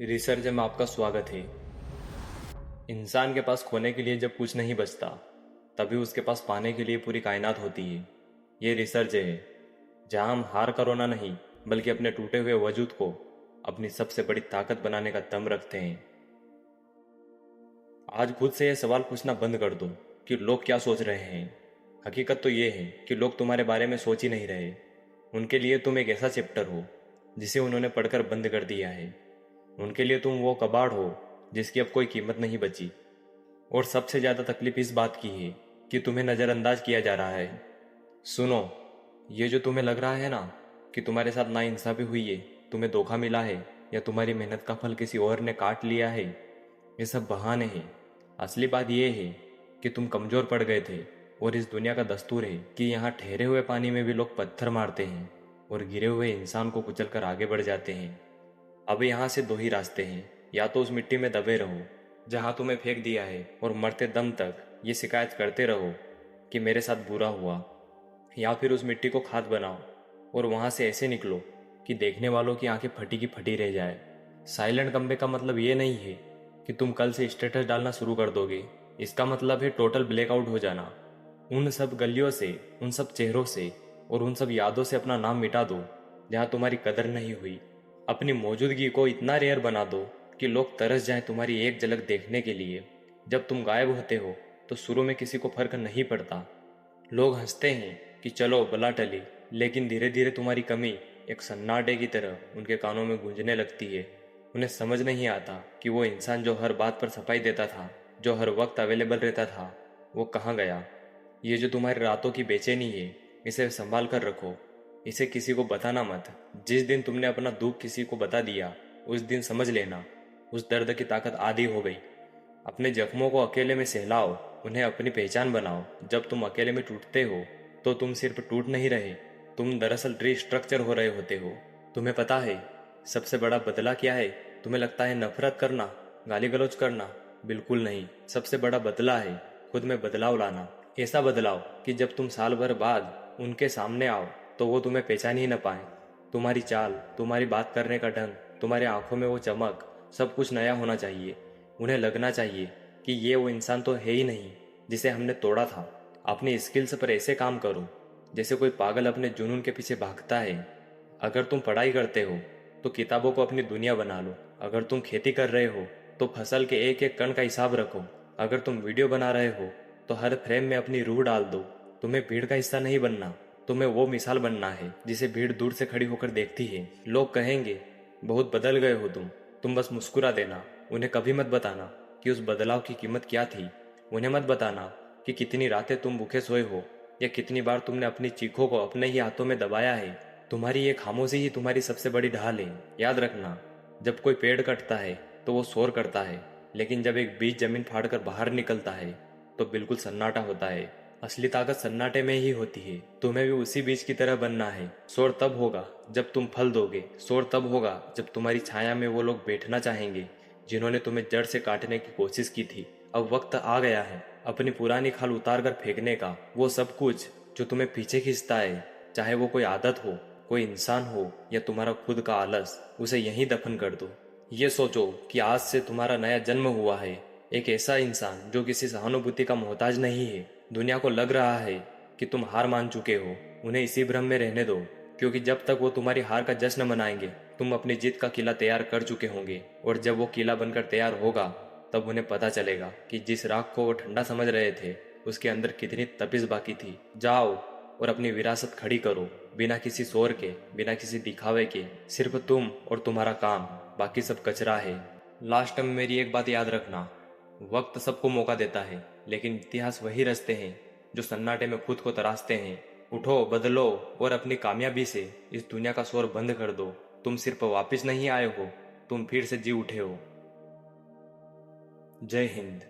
Research में आपका स्वागत है। इंसान के पास खोने के लिए जब कुछ नहीं बचता, तभी उसके पास पाने के लिए पूरी कायनात होती है। ये रिसर्च है जहां हम हार का रोना नहीं, बल्कि अपने टूटे हुए वजूद को अपनी सबसे बड़ी ताकत बनाने का दम रखते हैं। आज खुद से यह सवाल पूछना बंद कर दो कि लोग क्या सोच रहे हैं। हकीकत तो ये है कि लोग तुम्हारे बारे में सोच ही नहीं रहे। उनके लिए तुम एक ऐसा चैप्टर हो जिसे उन्होंने पढ़कर बंद कर दिया है। उनके लिए तुम वो कबाड़ हो जिसकी अब कोई कीमत नहीं बची। और सबसे ज्यादा तकलीफ इस बात की है कि तुम्हें नजरअंदाज किया जा रहा है। सुनो, ये जो तुम्हें लग रहा है ना कि तुम्हारे साथ नाइंसाफी हुई है, तुम्हें धोखा मिला है या तुम्हारी मेहनत का फल किसी और ने काट लिया है, ये सब बहाने हैं। असली बात यह है कि तुम कमजोर पड़ गए थे और इस दुनिया का दस्तूर है कि यहाँ ठहरे हुए पानी में भी लोग पत्थर मारते हैं और गिरे हुए इंसान को कुचलकर आगे बढ़ जाते हैं। अब यहाँ से दो ही रास्ते हैं, या तो उस मिट्टी में दबे रहो जहाँ तुम्हें फेंक दिया है और मरते दम तक ये शिकायत करते रहो कि मेरे साथ बुरा हुआ, या फिर उस मिट्टी को खाद बनाओ और वहाँ से ऐसे निकलो कि देखने वालों की आंखें फटी की फटी रह जाए। साइलेंट कमबैक का मतलब ये नहीं है कि तुम कल से स्टेटस डालना शुरू कर दोगे। इसका मतलब है टोटल ब्लैकआउट हो जाना। उन सब गलियों से, उन सब चेहरों से और उन सब यादों से अपना नाम मिटा दो जहाँ तुम्हारी कदर नहीं हुई। अपनी मौजूदगी को इतना रेयर बना दो कि लोग तरस जाएं तुम्हारी एक झलक देखने के लिए। जब तुम गायब होते हो तो शुरू में किसी को फर्क नहीं पड़ता। लोग हंसते हैं कि चलो बला टली, लेकिन धीरे धीरे तुम्हारी कमी एक सन्नाटे की तरह उनके कानों में गूंजने लगती है। उन्हें समझ नहीं आता कि वो इंसान जो हर बात पर सफाई देता था, जो हर वक्त अवेलेबल रहता था, वो कहाँ गया। ये जो तुम्हारी रातों की बेचैनी है, इसे संभाल कर रखो। इसे किसी को बताना मत। जिस दिन तुमने अपना दुख किसी को बता दिया, उस दिन समझ लेना उस दर्द की ताकत आधी हो गई। अपने जख्मों को अकेले में सहलाओ, उन्हें अपनी पहचान बनाओ। जब तुम अकेले में टूटते हो तो तुम सिर्फ टूट नहीं रहे, तुम दरअसल रिस्ट्रक्चर हो रहे होते हो। तुम्हें पता है सबसे बड़ा बदला क्या है? तुम्हें लगता है नफरत करना, गाली गलौज करना? बिल्कुल नहीं। सबसे बड़ा बदला है खुद में बदलाव लाना। ऐसा बदलाव कि जब तुम साल भर बाद उनके सामने आओ तो वो तुम्हें पहचान ही न पाए। तुम्हारी चाल, तुम्हारी बात करने का ढंग, तुम्हारी आंखों में वो चमक, सब कुछ नया होना चाहिए। उन्हें लगना चाहिए कि ये वो इंसान तो है ही नहीं जिसे हमने तोड़ा था। अपनी स्किल्स पर ऐसे काम करो जैसे कोई पागल अपने जुनून के पीछे भागता है। अगर तुम पढ़ाई करते हो तो किताबों को अपनी दुनिया बना लो। अगर तुम खेती कर रहे हो तो फसल के एक एक कण का हिसाब रखो। अगर तुम वीडियो बना रहे हो तो हर फ्रेम में अपनी रूह डाल दो। तुम्हें भीड़ का हिस्सा नहीं बनना, तुम्हें वो मिसाल बनना है जिसे भीड़ दूर से खड़ी होकर देखती है। लोग कहेंगे बहुत बदल गए हो तुम बस मुस्कुरा देना। उन्हें कभी मत बताना कि उस बदलाव की कीमत क्या थी। उन्हें मत बताना कि कितनी रातें तुम भूखे सोए हो या कितनी बार तुमने अपनी चीखों को अपने ही हाथों में दबाया है। तुम्हारी ये खामोशी ही तुम्हारी सबसे बड़ी ढाल है। याद रखना, जब कोई पेड़ कटता है तो वो शोर करता है, लेकिन जब एक बीज जमीन फाड़कर बाहर निकलता है तो बिल्कुल सन्नाटा होता है। असली ताकत सन्नाटे में ही होती है। तुम्हें भी उसी बीज की तरह बनना है। शोर तब होगा जब तुम फल दोगे। शोर तब होगा जब तुम्हारी छाया में वो लोग बैठना चाहेंगे जिन्होंने तुम्हें जड़ से काटने की कोशिश की थी। अब वक्त आ गया है अपनी पुरानी खाल उतार कर फेंकने का। वो सब कुछ जो तुम्हें पीछे खींचता है, चाहे वो कोई आदत हो, कोई इंसान हो या तुम्हारा खुद का आलस, उसे यहीं दफन कर दो। ये सोचो कि आज से तुम्हारा नया जन्म हुआ है, एक ऐसा इंसान जो किसी सहानुभूति का मोहताज नहीं है। दुनिया को लग रहा है कि तुम हार मान चुके हो, उन्हें इसी भ्रम में रहने दो, क्योंकि जब तक वो तुम्हारी हार का जश्न मनाएंगे तुम अपनी जीत का किला तैयार कर चुके होंगे। और जब वो किला बनकर तैयार होगा तब उन्हें पता चलेगा कि जिस राख को वो ठंडा समझ रहे थे उसके अंदर कितनी तपिश बाकी थी। जाओ और अपनी विरासत खड़ी करो, बिना किसी शोर के, बिना किसी दिखावे के। सिर्फ तुम और तुम्हारा काम, बाकी सब कचरा है। लास्ट में मेरी एक बात याद रखना, वक्त सबको मौका देता है, लेकिन इतिहास वही रचते हैं जो सन्नाटे में खुद को तराशते हैं। उठो, बदलो और अपनी कामयाबी से इस दुनिया का शोर बंद कर दो। तुम सिर्फ वापिस नहीं आए हो, तुम फिर से जी उठे हो। जय हिंद।